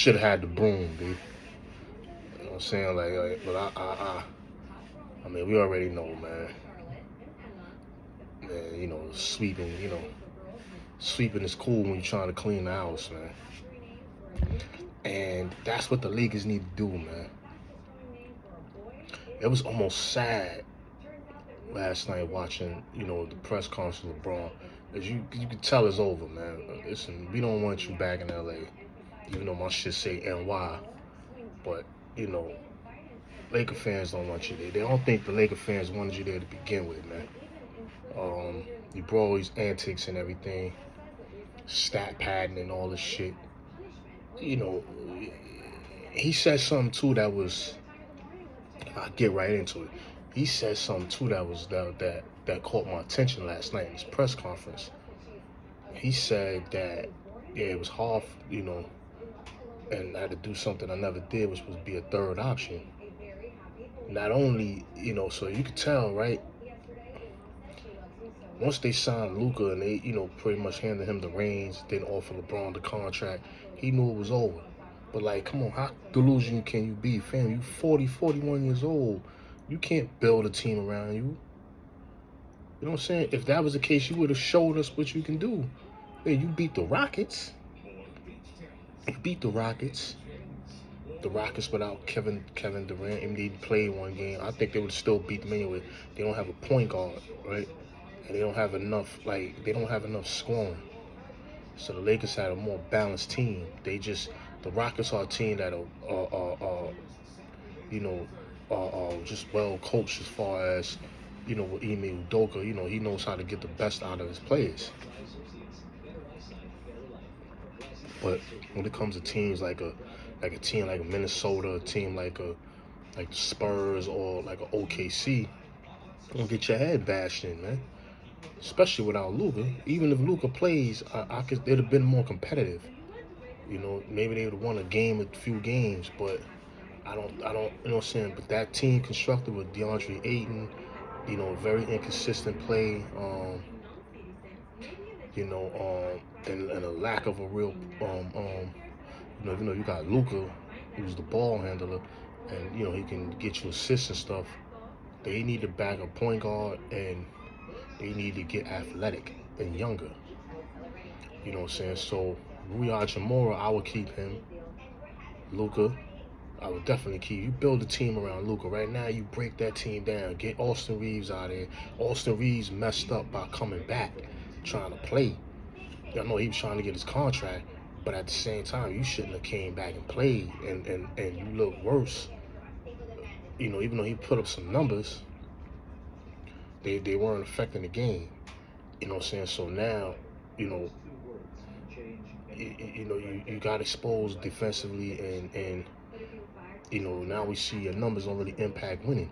should have had the broom, dude. You know what I'm saying? But I mean, we already know, man. Man, sweeping is cool when you're trying to clean the house, man. And that's what the Lakers need to do, man. It was almost sad last night watching, the press conference of LeBron. As you could tell it's over, man. Listen, we don't want you back in LA, even though my shit say NY. But, Laker fans don't want you there. They don't think the Laker fans wanted you there to begin with, man. You brought all these antics and everything, stat padding and all this shit. He said something too that was. I'll get right into it. He said something too that caught my attention last night in his press conference. He said that it was hard, and I had to do something I never did, which was be a third option. Not only, so you could tell, right? Once they signed Luka and they, pretty much handed him the reins, didn't offer LeBron the contract, he knew it was over. But, like, come on, how delusional can you be, fam? You 40, 41 years old. You can't build a team around you. You know what I'm saying? If that was the case, you would have showed us what you can do. Yeah, you beat the Rockets. You beat the Rockets. The Rockets without Kevin Durant. And they played one game. I think they would still beat them anyway. They don't have a point guard, right? And they don't have enough scoring. So the Lakers had a more balanced team. The Rockets are a team that are just well coached as far as, with Ime Udoka. He knows how to get the best out of his players. But when it comes to teams like a team like Minnesota, a team like the Spurs or like a OKC, you're gonna get your head bashed in, man. Especially without Luka. Even if Luka plays, it'd have been more competitive. Maybe they would have won a few games, but I don't, you know what I'm saying? But that team constructed with DeAndre Ayton, very inconsistent play, and a lack of a real, you got Luka, who's the ball handler, and, he can get you assists and stuff. They need to back a point guard, and they need to get athletic and younger. You know what I'm saying? So, Rui Hachimura, I would keep him. Luka, I would definitely keep. You build a team around Luka. Right now, you break that team down. Get Austin Reeves out of there. Austin Reeves messed up by coming back, trying to play. I know he was trying to get his contract, but at the same time, you shouldn't have came back and played, and you look worse. Even though he put up some numbers, they weren't affecting the game. You know what I'm saying? So now, you got exposed defensively, and now we see your numbers don't really impact winning.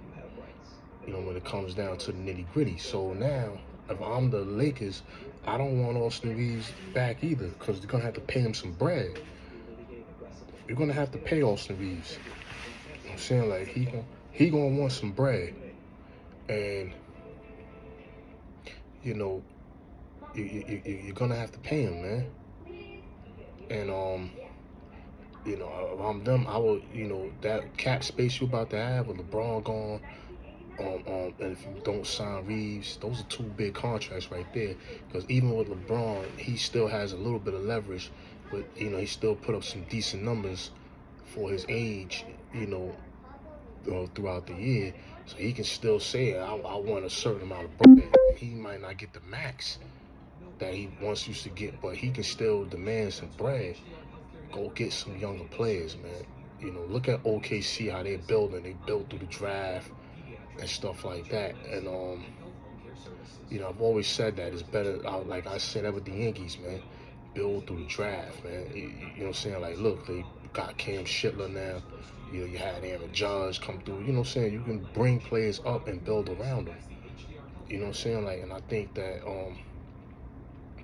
When it comes down to the nitty gritty. So now, if I'm the Lakers, I don't want Austin Reeves back either, because they're gonna have to pay him some bread. You're gonna have to pay Austin Reeves. You know what I'm saying, like he gonna want some bread, and you're gonna have to pay him, man. And if I'm them, I would, that cap space you about to have with LeBron gone, and if you don't sign Reeves, those are two big contracts right there. Because even with LeBron, he still has a little bit of leverage, but he still put up some decent numbers for his age, throughout the year. So he can still say, I want a certain amount of bread. He might not get the max that he once used to get, but he can still demand some bread. Go get some younger players, man. Look at OKC, how they're building. They built through the draft and stuff like that. And I've always said that it's better. Like I said that with the Yankees, man. Build through the draft, man. You know what I'm saying? Like, look, they got Cam Shitler now. You had Aaron Judge come through. You know what I'm saying? You can bring players up and build around them. You know what I'm saying? Like, and I think that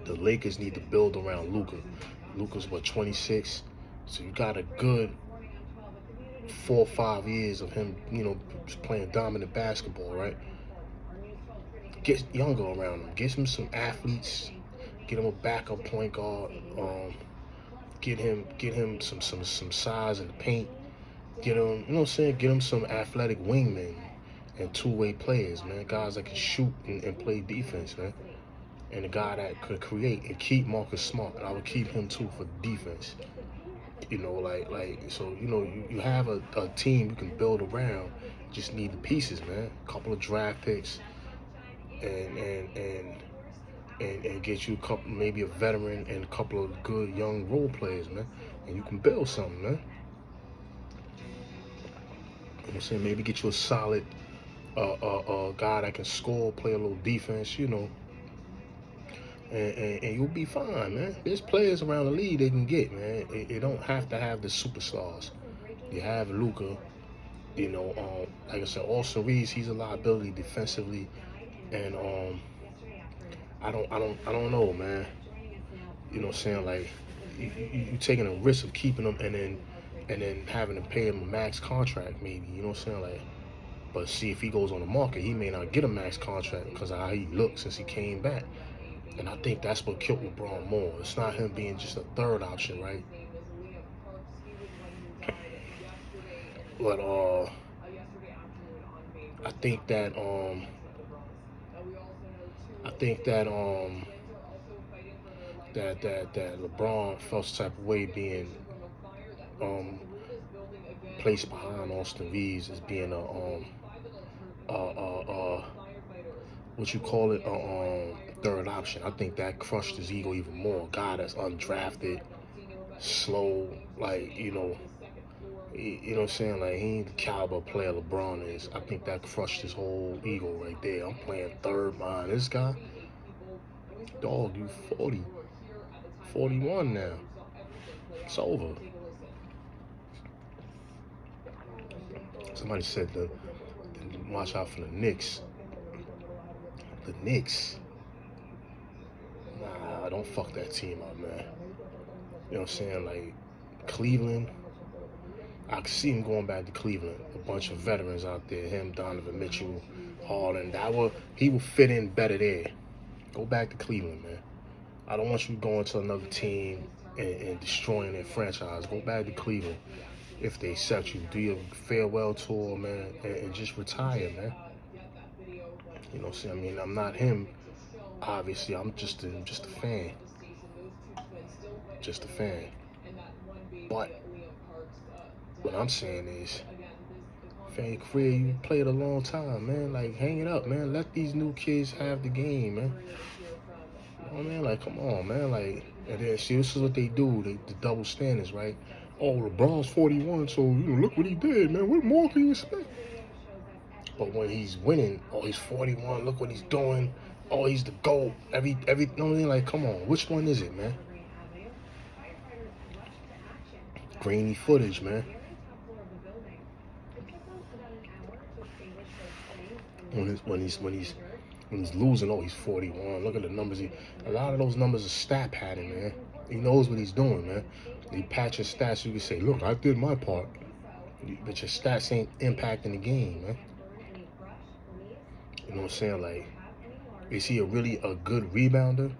the Lakers need to build around Luka. Luka's 26, so you got a good 4 or 5 years of him, playing dominant basketball, right? Get younger around him. Get him some athletes. Get him a backup point guard. get him some size in the paint. Get him, you know what I'm saying? Get him some athletic wingmen and two-way players, man. Guys that can shoot and play defense, man. And a guy that could create and keep Marcus Smart. And I would keep him too for defense. You know, so you know, you have a team you can build around. Just need the pieces, man. A couple of draft picks and get you a couple, maybe a veteran and a couple of good young role players, man. And you can build something, man. You know what I'm saying? Maybe get you a solid guy that can score, play a little defense, you know. And you'll be fine, man. There's players around the league they can get, man. You don't have to have the superstars. You have Luka, you know. Like I said, Austin Reeves, he's a liability defensively, and I don't know, man. You know what I'm saying? Like you taking a risk of keeping him and then having to pay him a max contract, maybe. You know what I'm saying? Like, but see, if he goes on the market, he may not get a max contract because of how he looked since he came back. And I think that's what killed LeBron more. It's not him being just a third option, right? But I think that that LeBron felt some type of way being placed behind Austin Reeves as being what you call it, third option. I think that crushed his ego even more. A guy that's undrafted, slow, like, you know what I'm saying? Like, he ain't the caliber player LeBron is. I think that crushed his whole ego right there. I'm playing third behind this guy. Dog, you 40, 41 now. It's over. Somebody said watch out for the Knicks. The Knicks. Nah, don't fuck that team up, man. You know what I'm saying? Like, Cleveland, I could see him going back to Cleveland. A bunch of veterans out there. Him, Donovan Mitchell, Harden. He would fit in better there. Go back to Cleveland, man. I don't want you going to another team and destroying their franchise. Go back to Cleveland if they accept you. Do your farewell tour, man, and just retire, man. You know what I'm saying? I mean, I'm not him, obviously. I'm just a fan. Just a fan. But what I'm saying is, fan career, you played a long time, man. Like, hang it up, man. Let these new kids have the game, man. You know what I mean? Like, come on, man. Like, and then, see, this is what they do, the double standards, right? Oh, LeBron's 41, so, you know, look what he did, man. What more can you expect? But when he's winning, oh, he's 41, look what he's doing. Oh, he's the GOAT. You know what I mean? Like, come on, which one is it, man? Grainy footage, man. When he's losing, oh, he's 41. Look at the numbers. A lot of those numbers are stat padding, man. He knows what he's doing, man. He patches stats. You can say, look, I did my part. But your stats ain't impacting the game, man. You know what I'm saying? Like, is he really a good rebounder?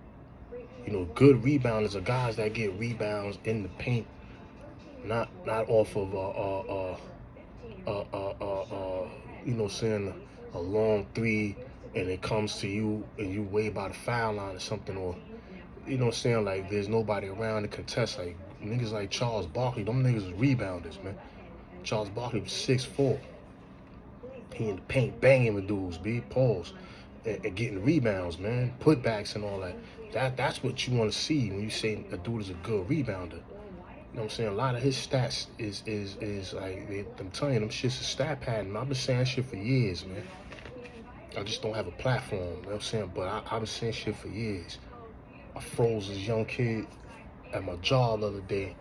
You know, good rebounders are guys that get rebounds in the paint, not off of you know, saying a long three and it comes to you and you way by the foul line or something, or you know what I'm saying, like there's nobody around to contest. Like niggas like Charles Barkley, them niggas was rebounders, man. Charles Barkley was 6'4". He in the paint banging with dudes, big pause, and getting rebounds, man, putbacks and all that. That's what you want to see when you say a dude is a good rebounder. You know what I'm saying? A lot of his stats is like, I'm telling you, them shit's a stat pattern. I've been saying shit for years, man. I just don't have a platform, you know what I'm saying? But I've been saying shit for years. I froze this young kid at my job the other day.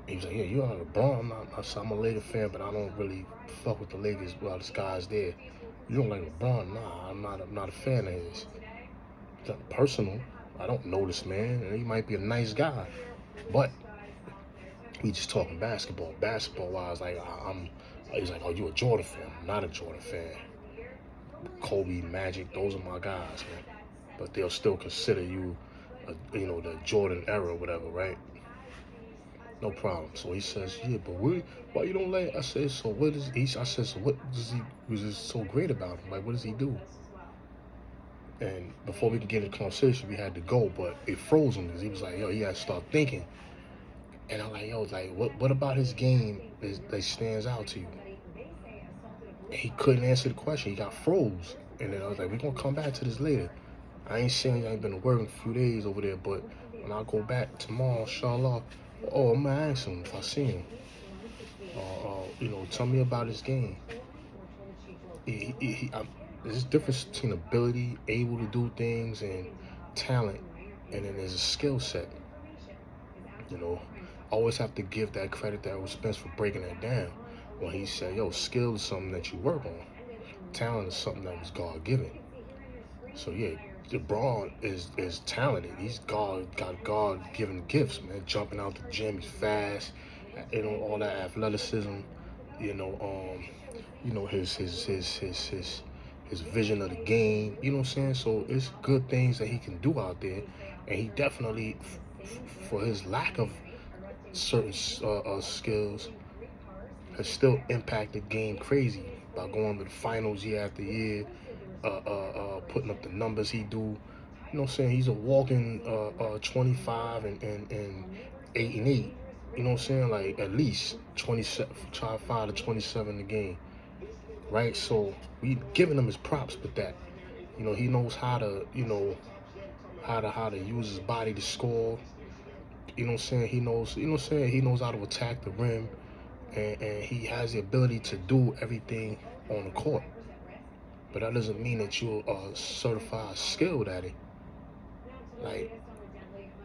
He was like, yeah, you're on LeBron. I'm a Lakers fan, but I don't really fuck with the Lakers while this guy's there. You don't like LeBron? Nah, I'm not a fan of his. It's not personal. I don't know this man, and he might be a nice guy. But we just talking basketball. Basketball-wise, like, he's like, oh, you a Jordan fan? I'm not a Jordan fan. Kobe, Magic, those are my guys, man. But they'll still consider you, you know, the Jordan era or whatever, right? No problem. So he says, yeah, but why you don't let? I said, so what is he? I said, so what does he? Was this so great about him? Like, what does he do? And before we could get into the conversation, we had to go, but it froze him because he was like, yo, he had to start thinking. And I'm like, yo, like, what about his game that stands out to you? And he couldn't answer the question. He got froze. And then I was like, we're going to come back to this later. I ain't saying I ain't been to work in a few days over there, but when I go back tomorrow, inshallah, I'm going to ask him if I see him. Tell me about his game. There's a difference between ability, able to do things, and talent, and then there's a skill set. Always have to give that credit to Errol Spence for breaking that down. When he said, yo, skill is something that you work on. Talent is something that was God-given. So, yeah, LeBron is talented. He's got God-given gifts, man. Jumping out the gym, he's fast, all that athleticism, his vision of the game, you know what I'm saying? So it's good things that he can do out there, and he definitely, for his lack of certain skills, has still impacted game crazy by going to the finals year after year, putting up the numbers he do. You know what I'm saying? He's a walking 25 and 8 and 8. You know what I'm saying? Like at least 25 to 27 a game, right? So we giving him his props with that. He knows how to, how to use his body to score. You know what I'm saying? He knows, he knows how to attack the rim, and he has the ability to do everything on the court. But that doesn't mean that you're certified skilled at it. Like,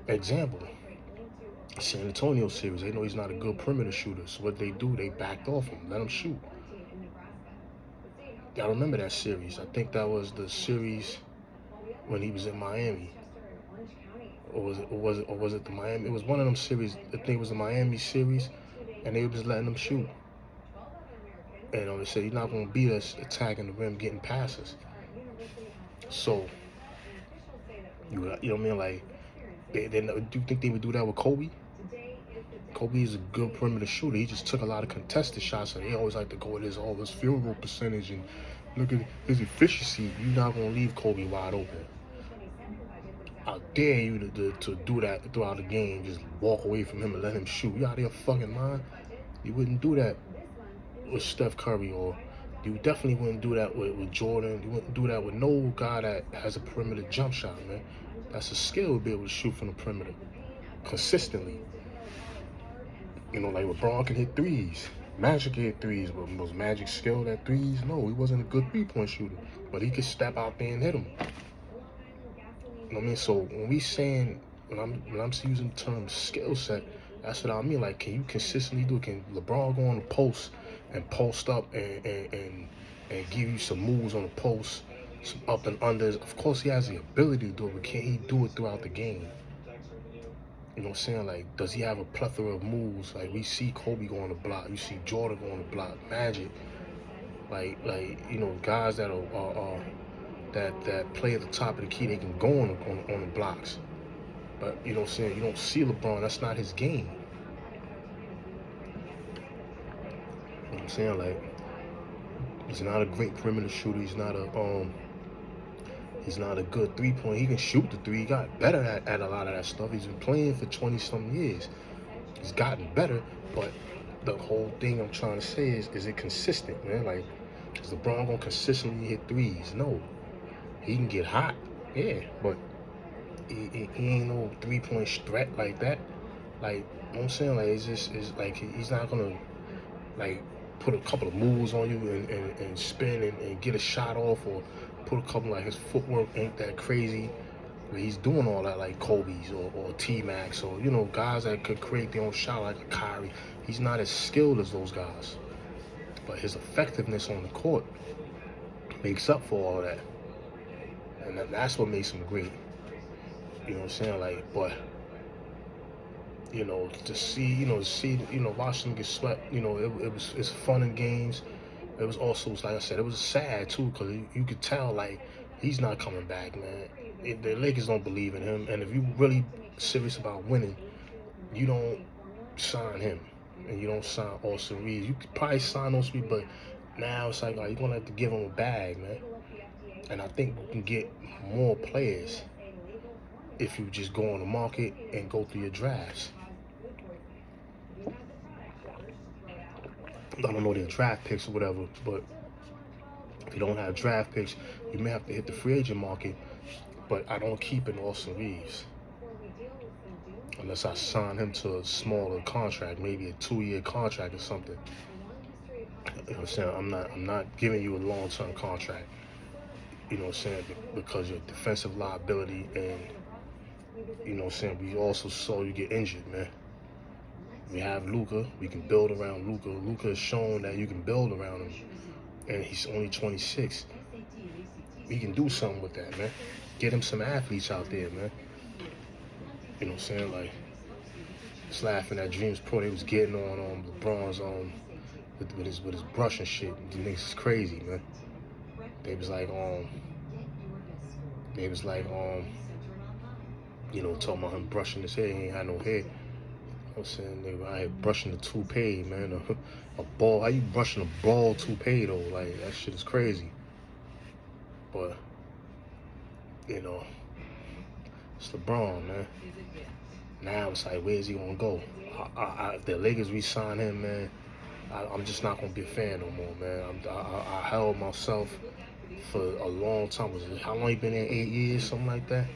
example, San Antonio series, they know he's not a good perimeter shooter. So what they do, they backed off him, let him shoot. I remember that series. I think that was the series when he was in Miami. Or was it the Miami? It was one of them series. I think it was the Miami series, and they were just letting him shoot. And they said, you're not going to beat us attacking the rim, getting passes. So, you know what I mean? Like, do you think they would do that with Kobe? Kobe is a good perimeter shooter. He just took a lot of contested shots, and they always like to go with his field goal percentage and look at his efficiency. You're not going to leave Kobe wide open. I dare you to do that throughout the game. Just walk away from him and let him shoot. You out of your fucking mind? You wouldn't do that with Steph Curry, or you definitely wouldn't do that with Jordan. You wouldn't do that with no guy that has a perimeter jump shot, man. That's a skill to be able to shoot from the perimeter consistently. Like LeBron can hit threes. Magic can hit threes, but was Magic skilled at threes? No, he wasn't a good three-point shooter, but he could step out there and hit them. You know what I mean? So when I'm using the term skill set, that's what I mean. Like, can you consistently do it? Can LeBron go on the post and post up and give you some moves on the post, some up and unders? Of course, he has the ability to do it, but can he do it throughout the game? You know what I'm saying? Like, does he have a plethora of moves? Like, we see Kobe go on the block. You see Jordan go on the block. Magic. Like guys that are that play at the top of the key, they can go on the blocks. But, you know what I'm saying? You don't see LeBron. That's not his game. You know what I'm saying? Like, he's not a great perimeter shooter. He's not a good three-point. He can shoot the three. He got better at a lot of that stuff. He's been playing for 20-some years. He's gotten better, but the whole thing I'm trying to say is it consistent, man? Like, is LeBron gonna consistently hit threes? No. He can get hot, yeah, but he ain't no three-point threat like that. Like, you know what I'm saying? Like, it's like he's not gonna, like, put a couple of moves on you and spin and get a shot off, or put a couple, like, his footwork ain't that crazy. He's doing all that like Kobe's or T-Max, or, guys that could create their own shot like a Kyrie. He's not as skilled as those guys. But his effectiveness on the court makes up for all that. And that's what makes him great. You know what I'm saying? Like, but, to see, watching him get swept, it's fun in games. It was also, like I said, it was sad too, because you could tell, like, he's not coming back, man. The Lakers don't believe in him, and if you're really serious about winning, you don't sign him and you don't sign Austin Reeves. You could probably sign Austin Reeves, but now it's like, you're going to have to give him a bag, man. And I think you can get more players if you just go on the market and go through your drafts. I don't know their draft picks or whatever, but if you don't have draft picks, you may have to hit the free agent market. But I don't keep in Austin Reeves unless I sign him to a smaller contract, maybe a 2-year contract or something. You know what I'm saying? I'm not giving you a long-term contract. You know what I'm saying? Because you're a defensive liability, and you know what I'm saying, we also saw you get injured, man. We have Luka. We can build around Luka. Luka has shown that you can build around him, and he's only 26. We can do something with that, man. Get him some athletes out there, man. You know what I'm saying? Like, just laughing at Dreams Pro, they was getting on LeBron's with his brush and shit. The niggas is crazy, man. They was like, you know, talking about him brushing his hair. He ain't had no hair. I'm saying, nigga, I ain't brushing the toupee, man. A ball, how you brushing a bald toupee, though? Like, that shit is crazy. But, you know, it's LeBron, man. Now it's like, where's he gonna go? If the Lakers re-sign him, man, I'm just not gonna be a fan no more, man. I held myself for a long time. How long you been in? 8 years, something like that?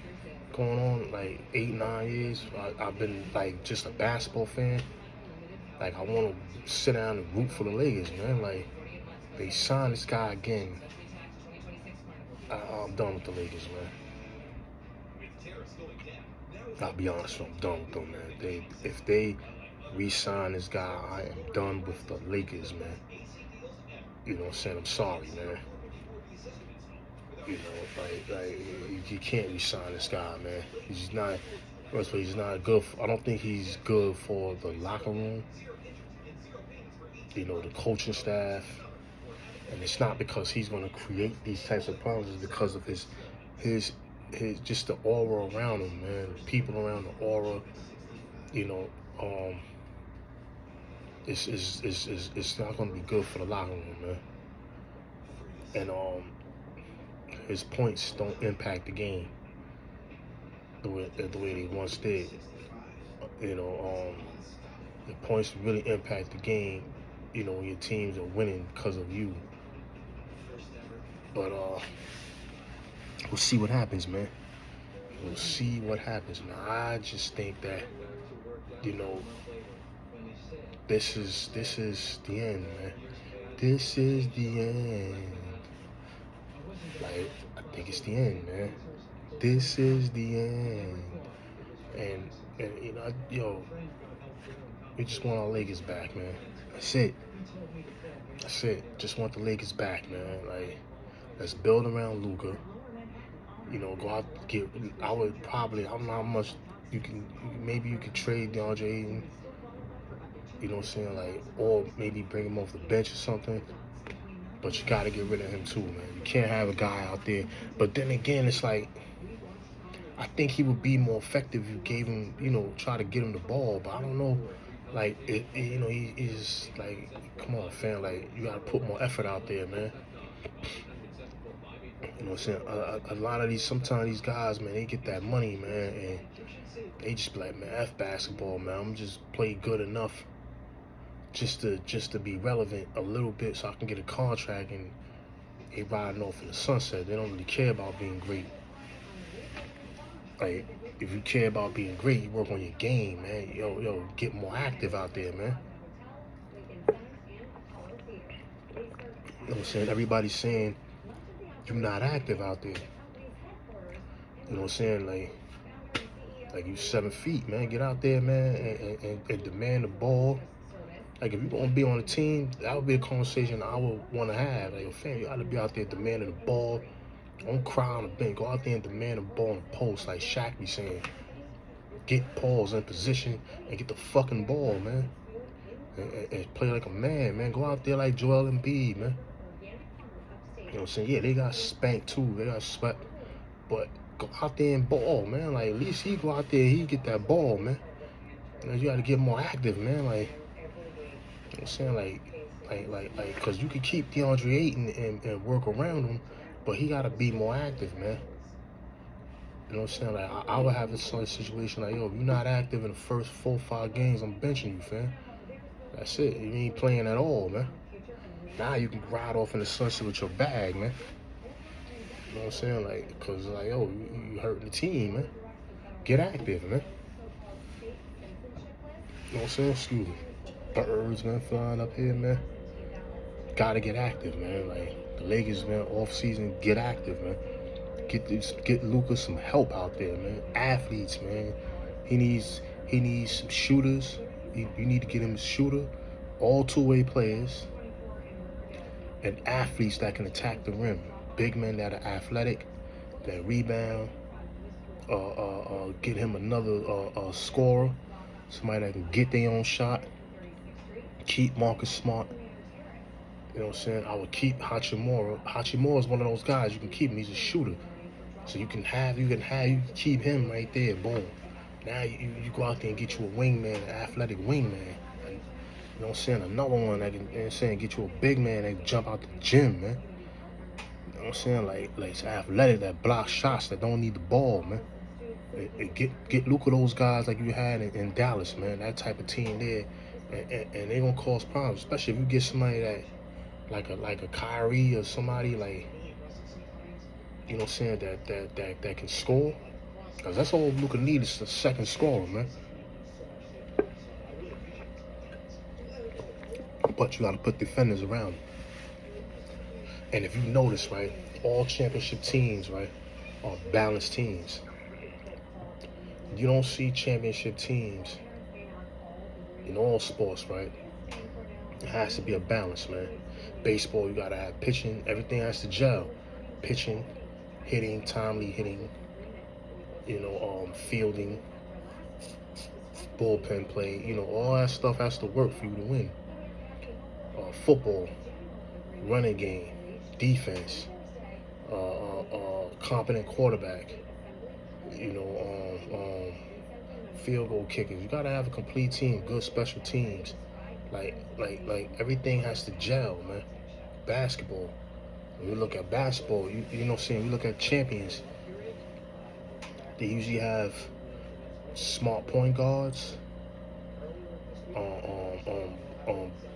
Going on like 8, 9 years. I've been like just a basketball fan. Like, I want to sit down and root for the Lakers, man. Like, they signed this guy again. I'm done with the Lakers, man. I'll be honest, I'm done with them, man. If they re-sign this guy, I am done with the Lakers, man. You know what I'm saying? I'm sorry, man. You know, like you can't re-sign this guy, man. He's not. First of all, he's not good. I don't think he's good for the locker room. You know, the coaching staff, and it's not because he's going to create these types of problems. It's because of his just the aura around him, man. People around the aura. You know, it's not going to be good for the locker room, man. And his points don't impact the game the way they once did. You know, the points really impact the game, you know, when your teams are winning because of you. But we'll see what happens, man. We'll see what happens, man. I just think that, you know, this is the end, man. This is the end. Like, I think it's the end, man. This is the end. And you know, we just want our Lakers back, man. That's it. Just want the Lakers back, man. Like, let's build around Luka. You know, go out, I would probably, I don't know how much maybe you could trade DeAndre Ayton. You know what I'm saying? Like, or maybe bring him off the bench or something. But you got to get rid of him too, man. You can't have a guy out there. But then again, it's like, I think he would be more effective if you gave him, you know, try to get him the ball. But I don't know, like, you know, he's like, come on, fam, like, you got to put more effort out there, man. You know what I'm saying? A lot of sometimes these guys, man, they get that money, man, and they just be like, man, F basketball, man. I'm just play good enough just to be relevant a little bit so I can get a contract, and they riding off in the sunset. They don't really care about being great. Like, if you care about being great, you work on your game, man. Yo, get more active out there, man. You know what I'm saying? Everybody's saying you're not active out there. You know what I'm saying? Like you 7 feet, man. Get out there, man, and demand the ball. Like, if you're gonna be on a team, that would be a conversation I would want to have. Like, fam, you ought to be out there demanding the ball. Don't cry on the bench. Go out there and demand the ball in the post, like Shaq be saying. Get Pauls in position and get the fucking ball, man. And play like a man. Go out there like Joel Embiid, man. You know what I'm saying? Yeah, they got spanked too. They got swept. But go out there and ball, man. Like, at least he go out there, he get that ball, man. You got to get more active, man. Like, you know what I'm saying? Like, because you can keep DeAndre Ayton and work around him, but he got to be more active, man. You know what I'm saying? Like, I would have this sort of situation like, yo, if you're not active in the first 4 or 5 games, I'm benching you, fam. That's it. You ain't playing at all, man. Now you can ride off in the sunset with your bag, man. You know what I'm saying? Like, because, like, yo, you hurting the team, man. Get active, man. You know what I'm saying? Excuse me. Birds, man, flying up here, man. Gotta get active, man. Like, the Lakers, man, off season, get active, man. Get Luka some help out there, man. Athletes, man. He needs some shooters. You need to get him a shooter, all two-way players, and athletes that can attack the rim. Big men that are athletic, that rebound. Get him another scorer, somebody that can get their own shot. Keep Marcus Smart. You know what I'm saying? I would keep Hachimura. Hachimura is one of those guys you can keep him. He's a shooter. So you can keep him right there. Boom. Now you go out there and get you a wingman, an athletic wingman. And, you know what I'm saying? Another one that can, you know what I'm saying, get you a big man that can jump out the gym, man. You know what I'm saying? Like it's athletic, that block shots, that don't need the ball, man. Get Luka those guys like you had in Dallas, man. That type of team there. And they're gonna cause problems, especially if you get somebody that like a Kyrie or somebody like, you know what I'm saying, that can score. Because that's all Luka needs is a second scorer, man. But you got to put defenders around him. And if you notice, right, all championship teams, right, are balanced teams. You don't see championship teams in all sports, right? It has to be a balance, man. Baseball, you got to have pitching. Everything has to gel. Pitching, hitting, timely hitting, fielding, bullpen play, all that stuff has to work for you to win. Football, running game, defense, competent quarterback, field goal kickers. You gotta have a complete team, good special teams. Like everything has to gel, man. Basketball. When you look at basketball, you know what I'm saying, you look at champions. They usually have smart point guards,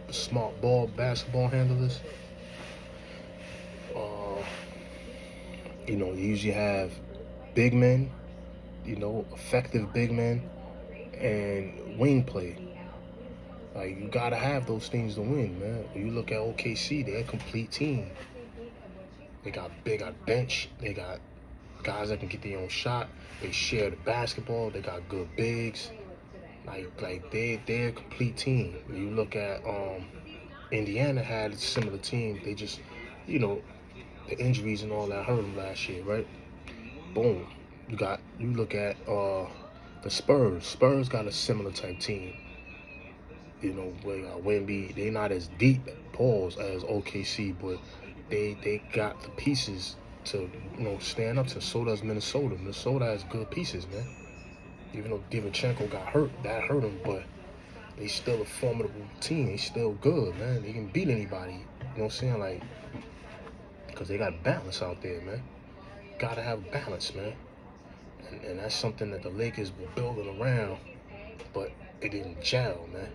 smart basketball handlers. You usually have big men, effective big men, and wing play. Like, you gotta have those things to win, man. When you look at OKC, they're a complete team. They got bench. They got guys that can get their own shot. They share the basketball. They got good bigs. Like they're a complete team. When you look at Indiana had a similar team. They just, the injuries and all that hurt them last year, right? Boom. You look at the Spurs. Spurs got a similar type team. Where Wemby, they're not as deep pause as OKC, but they got the pieces to stand up to. So does Minnesota. Minnesota has good pieces, man. Even though Divonchenko got hurt, that hurt him, but they still a formidable team. They still good, man. They can beat anybody. You know what I'm saying? Like, because they got balance out there, man. Gotta have balance, man. And that's something that the Lakers were building around, but it didn't gel, man.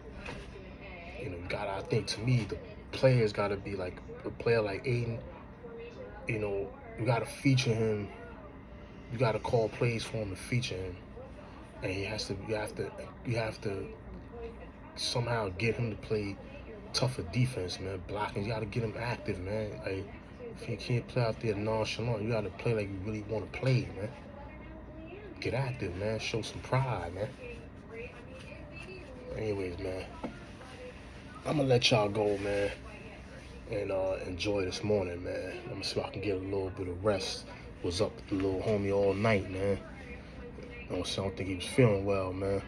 I think, to me, the players gotta be like a player like Aiden. You gotta feature him. You gotta call plays for him to feature him. And you have to somehow get him to play tougher defense, man. Blocking, you gotta get him active, man. Like, if you can't play out there nonchalant, you gotta play like you really want to play, man. Get active, man. Show some pride, man. Anyways, man, I'm gonna let y'all go, man, and enjoy this morning, man. I'm gonna see if I can get a little bit of rest. Was up with the little homie all night, man. I don't think he was feeling well, man.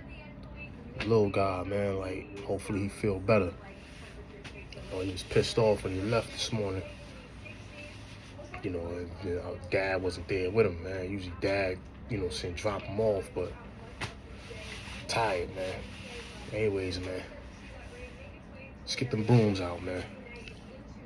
Little guy, man, like, hopefully he feel better. He was pissed off when he left this morning. Dad wasn't there with him, man. Usually Dad, drop him off, but tired, man. Anyways, man, let's get them brooms out, man.